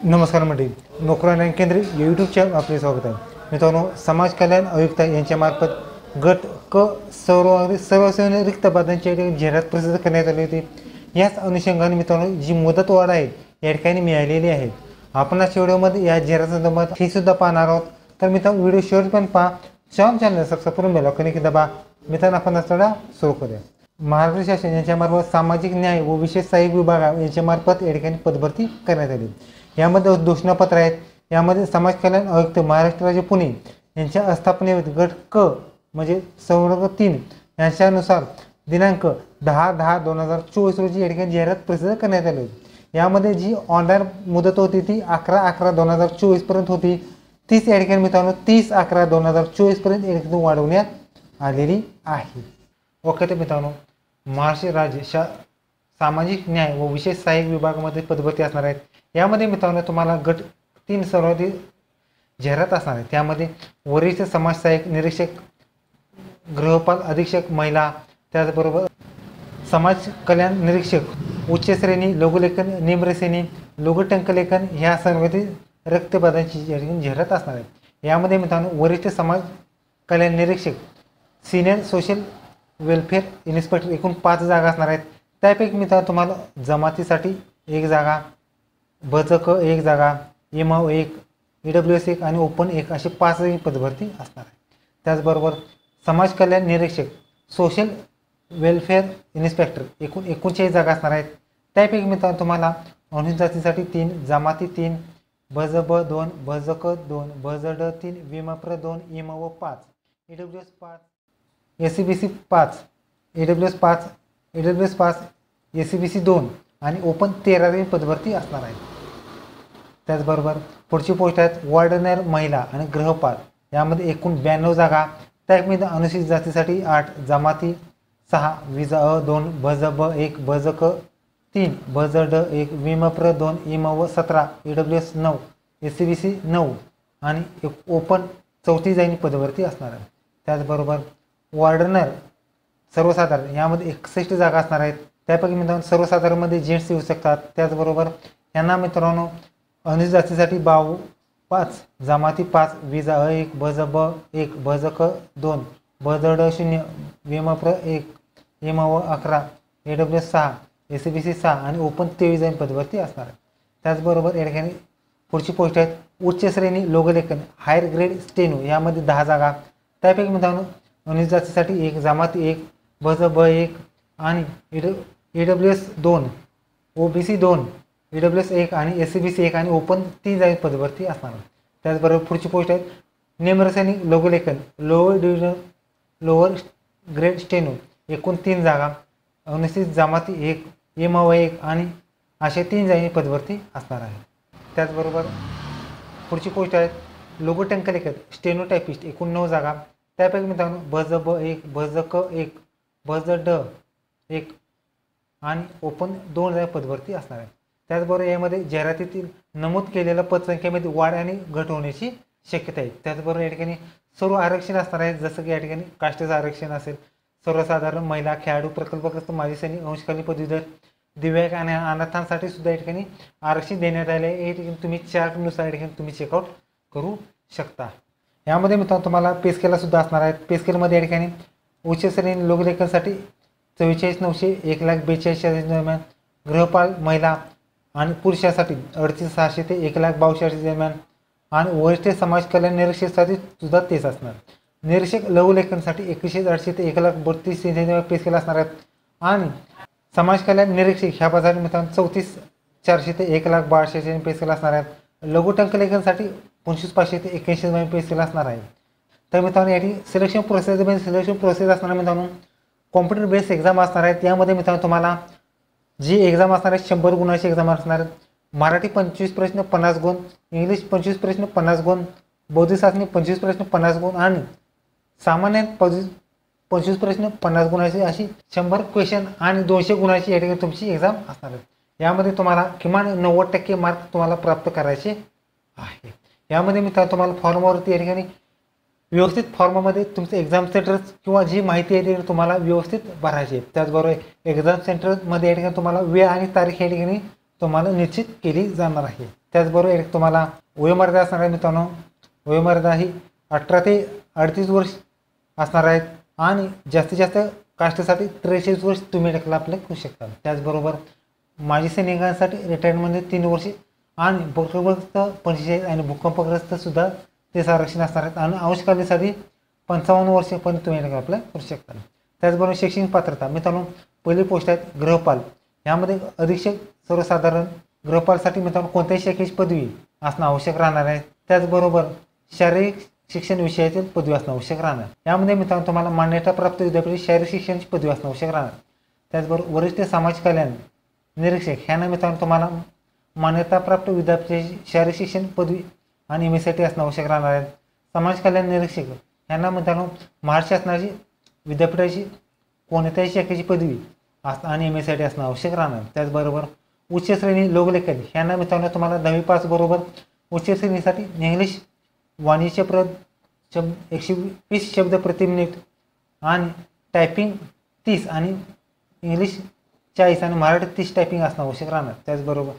नमस्कार मंडळी, नोकरी ऑनलाईन केंद्र यूट्यूबच्या आपले स्वागत आहे. मित्रांनो, समाज कल्याण आयुक्त यांच्यामार्फत गट क सर्व रिक्त पदांची जाहिरात प्रसिद्ध करण्यात आली होती. याच अनुषंगाने मित्रांनो जी मुदतवाढ आहे या ठिकाणी मिळालेली आहे. आपण या व्हिडिओमध्ये या जाहिरातीसंदर्भात हे सुद्धा पाहणार आहोत. तर मित्रांनो, व्हिडिओ शेवटपर्यंत पहा. चॅनल सबस्क्राईब करून बेल आयकॉन दाबा. मित्रांनो, आपण चढा सुरू करूया. महाराष्ट्र शासन यांच्यामार्फत सामाजिक न्याय व विशेष सहाय्यक विभाग यांच्यामार्फत या ठिकाणी पदभरती करण्यात आली. यामध्ये घोषणापत्र आहेत. यामध्ये समाज कल्याण आयुक्त महाराष्ट्र राज्य पुणे यांच्या स्थापनेवर गट क म्हणजे संवर्ग 3 यांच्यानुसार दिनांक 10/10/2024 रोजी या ठिकाणी जाहिरात प्रसिद्ध करण्यात आली. यामध्ये जी ऑनलाईन मुदत होती ती 11/11/2024 पर्यंत होती. तीच या ठिकाणी मित्रांनो 30/11/2024 पर्यंत या ठिकाणी वाढवण्यात आलेली आहे. ओके, तर मित्रांनो, महाराष्ट्र राज्य सामाजिक न्याय व विशेष सहाय्यक विभागामध्ये पदभरती असणार आहेत. यामध्ये मित्रांनो तुम्हाला गट 3 सर्वाधिक जाहिरात असणार आहे. त्यामध्ये वरिष्ठ समाज सहाय्यक निरीक्षक, गृहपाल अधीक्षक महिला, त्याचबरोबर समाज कल्याण निरीक्षक उच्च श्रेणी, लघुलेखन निम्न श्रेणी, लघु टंकलेखन ह्या सर्वाधिक रिक्त पदांची जाहिरात असणार आहे. यामध्ये मित्रांनो वरिष्ठ समाज कल्याण निरीक्षक, सिनियर सोशल वेलफेअर इन्स्पेक्टर एकूण 5 जागा असणार आहेत. त्यापैकी मित्रांनो तुम्हाला जमातीसाठी 1 जागा, बचक 1 जागा, इमाव 1, EWS 1 आणि ओपन 1 अशी 5 पदभरती असणार आहे. त्याचबरोबर समाज कल्याण निरीक्षक, सोशल वेलफेअर इन्स्पेक्टर एकूण 39 जागा असणार आहेत. त्यापैकी मित्रांनो तुम्हाला अनुसूचित जातीसाठी 3, जमाती 3, बजब 2, बजक 2, बजड 3, विमप्र 2, इमाव 5, EWS 5, SCBC 5, EWS 5, EWS 5, SCBC 2 आणि ओपन 13वी पदभरती असणार आहे. त्याचबरोबर पुढची पोस्ट आहेत वॉर्डनर महिला आणि गृहपाल. यामध्ये एकूण 92 जागा. त्यामध्ये अनुसूचित जातीसाठी 8, जमाती 6, विजा 2, बजब 1, बजक 3, बजड 1, विमप्र 2, इमाव 17, EWS 9, SCBC 9 आणि ओपन 34 पदभरती असणार आहे. त्याचबरोबर वॉर्डनर सर्वसाधारण यामध्ये 61 जागा असणार आहेत. त्यापैकी मित्रांनो सर्वसाधारणमध्ये जेंट्स येऊ शकतात. त्याचबरोबर यांना मित्रांनो अनुसूचित जातीसाठी 5, जमाती 5, विजा 1, बजब 1, बजक 2, बजड 0, विमप्र 1, इमाव 11, EWS 6, SCBC 6 आणि ओपन 23 पदभरती असणार आहे. त्याचबरोबर या ठिकाणी पुढची पोस्ट आहेत उच्च श्रेणी लोकलेखन हायर ग्रेड स्टेनो. यामध्ये 10 जागा. त्यापैकी मित्रांनो अनुसूचित जातीसाठी 1, जमाती 1, बजब 1 आणि EWS 2, OBC 2, EWS 1 आणि SCBC 1 आणि ओपन 3 पदभरती असणार. त्याचबरोबर पुढची पोस्ट आहेत निम्नश्रेणी लघुलेखन lower division lower grade steno एकूण 3 जागा. अनुसूचित जमाती 1, इमाव 1 आणि अशा 3 पदभरती असणार आहे. त्याचबरोबर पुढची पोस्ट आहेत लघु टंकलेखन स्टेनोटायपिस्ट एकूण 9 जागा. त्यापैकी मित्रांनो बजब 1, बजक 1, बजड 1 आणि ओपन 2 पदभरती असणार आहे. त्याचबरोबर यामध्ये जाहिरातीतील नमूद केलेल्या पदसंख्येमध्ये वाढ आणि घट होण्याची शक्यता आहे. त्याचबरोबर या ठिकाणी सर्व आरक्षण असणार आहे. जसं की या ठिकाणी कास्टचं आरक्षण असेल, सर्वसाधारण, महिला, खेळाडू, प्रकल्पग्रस्त, माजी सैनिक, अंशकालीन पदवीधर, दिव्यांग आणि अनाथांसाठी सुद्धा या ठिकाणी आरक्षण देण्यात आले आहे. या ठिकाणी तुम्ही चार्टनुसार या ठिकाणी तुम्ही चेकआउट करू शकता. यामध्ये मित्रांनो तुम्हाला पे स्केल सुद्धा असणार आहेत. पे स्केलमध्ये या ठिकाणी उच्च श्रेणी लोकलेखनसाठी 44,900 1,42,000 दरम्यान, गृहपाल महिला आणि पुरुषासाठी 38,600 ते 1,62,000 दरम्यान आणि वरिष्ठ समाज कल्याण निरीक्षकासाठी सुद्धा तेच असणार. निरीक्षक लघुलेखनसाठी 21,800 ते 1,32,000 पे स्केल असणार आहेत आणि समाज कल्याण निरीक्षक ह्या पदासाठी मित्रांनो 34,400 ते 1,62,000 पे स्केल असणार आहेत. लघु टंकलेखनसाठी 25,500 ते 81,000 पे स्केल असणार आहे. तर मित्रांनो याठी सिलेक्शन प्रोसेस असणार मित्रांनो कॉम्प्युटर बेस्ड एक्झाम असणार आहेत. यामध्ये मित्रांनो तुम्हाला जी एक्झाम असणार आहे 100 गुणाची एक्झाम असणार आहे. मराठी 25 प्रश्न 50 गुण, इंग्लिश 25 प्रश्न 50 गुण, बौद्धिक चाचणी 25 प्रश्न 50 गुण आणि सामान्य 25 प्रश्न 50 गुणाची अशी 100 क्वेश्चन आणि 200 गुणाची या ठिकाणी तुमची एक्झाम असणार आहे. यामध्ये तुम्हाला किमान 90% मार्क तुम्हाला प्राप्त करायचे आहे. यामध्ये मित्रांनो तुम्हाला फॉर्मवरती या ठिकाणी व्यवस्थित फॉर्ममध्ये तुमचं एक्झाम सेंटर किंवा जी माहिती आहे ती तुम्हाला व्यवस्थित भरायची आहे. त्याचबरोबर एक्झाम सेंटरमध्ये या ठिकाणी तुम्हाला वेळ आणि तारीख या ठिकाणी तुम्हाला निश्चित केली जाणार आहे। त्याचबरोबर एक तुम्हाला वयोमर्यादा असणार आहे मित्रांनो, वयोमर्यादा ही 18 ते 38 वर्ष असणार आहेत आणि जास्तीत जास्त कास्टसाठी 43 वर्ष तुम्ही अप्लाय करू शकता। त्याचबरोबर माजी सैनिकांसाठी रिटायरमेंटमध्ये 3 वर्ष आणि भूकंपग्रस्त 45 आणि भूकंपग्रस्त सुद्धा ते आरक्षण असणार आहेत आणि अंशकालीसाठी 55 वर्षापर्यंत तुम्ही अप्लाय करू शकता। त्याचबरोबर शैक्षणिक पात्रता मित्रांनो, पहिली पोस्ट आहेत गृहपाल, यामध्ये अधीक्षक सर्वसाधारण गृहपालसाठी मित्रांनो कोणत्याही शाखेची पदवी असणं आवश्यक राहणार आहे। त्याचबरोबर शारीरिक शिक्षण विषयातील पदवी असणं आवश्यक राहणार। यामध्ये मित्रांनो तुम्हाला मान्यताप्राप्त विद्यापीठ शारीरिक शिक्षणाची पदवी असणं आवश्यक राहणार। त्याचबरोबर वरिष्ठ समाज कल्याण निरीक्षक ह्यांना मित्रांनो तुम्हाला मान्यताप्राप्त विद्यापीठाची शारीरिक शिक्षण पदवी आणि MA असणं आवश्यक राहणार आहे। समाज कल्याण निरीक्षक ह्यांना मित्रांनो महाराष्ट्र शासनाची विद्यापीठाची कोणत्याही शाखेची पदवी आणि MA असणं आवश्यक राहणार। त्याचबरोबर उच्च श्रेणी लोकलेखन ह्यांना मित्रांनो तुम्हाला 10वी पास बरोबर उच्च श्रेणीसाठी इंग्लिश वाणिज्यप्रद 120 शब्द प्रति मिनिट आणि टायपिंग 30 आणि इंग्लिश 40 आणि मराठी 30 टायपिंग असणं आवश्यक राहणार। त्याचबरोबर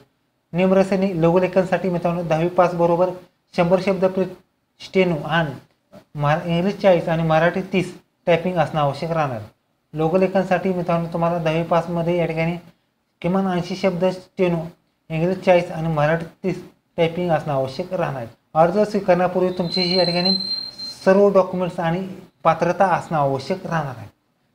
निम्न श्रेणी लघुलेखनसाठी मित्रांनो 10वी पास बरोबर 100 शब्द प्रति स्टेनो आणि इंग्लिश 40 आणि मराठी 30 टायपिंग असणं आवश्यक राहणार। लघुलेखनसाठी मित्रांनो तुम्हाला 10वी पासमध्ये या ठिकाणी किमान 80 शब्द स्टेनो, इंग्लिश 40 आणि मराठी 30 टायपिंग असणं आवश्यक राहणार। अर्ज स्वीकारण्यापूर्वी तुमची या ठिकाणी सर्व डॉक्युमेंट्स आणि पात्रता असणं आवश्यक राहणार आहे।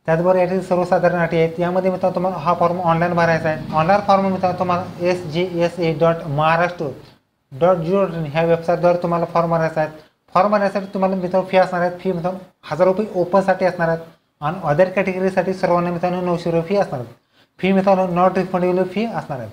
त्याचबरोबर या ठिकाणी सर्वसाधारण अटी आहेत, यामध्ये मित्रांनो तुम्हाला हा फॉर्म ऑनलाईन भरायचा आहे। ऑनलाईन फॉर्म मित्रांनो तुम्हाला sjsa.maharashtra.go.in ह्या वेबसाईटद्वारे तुम्हाला फॉर्म भरायचा आहे। फॉर्म भरण्यासाठी तुम्हाला मित्रांनो फी असणार आहे, फी मित्रांनो 1000 रुपये ओपनसाठी असणार आहेत आणि अदर कॅटेगरीसाठी सर्वांना मित्रांनो 900 रुपये फी असणार आहे। फी मित्रांनो नॉट रिफंडेबल फी असणार आहे।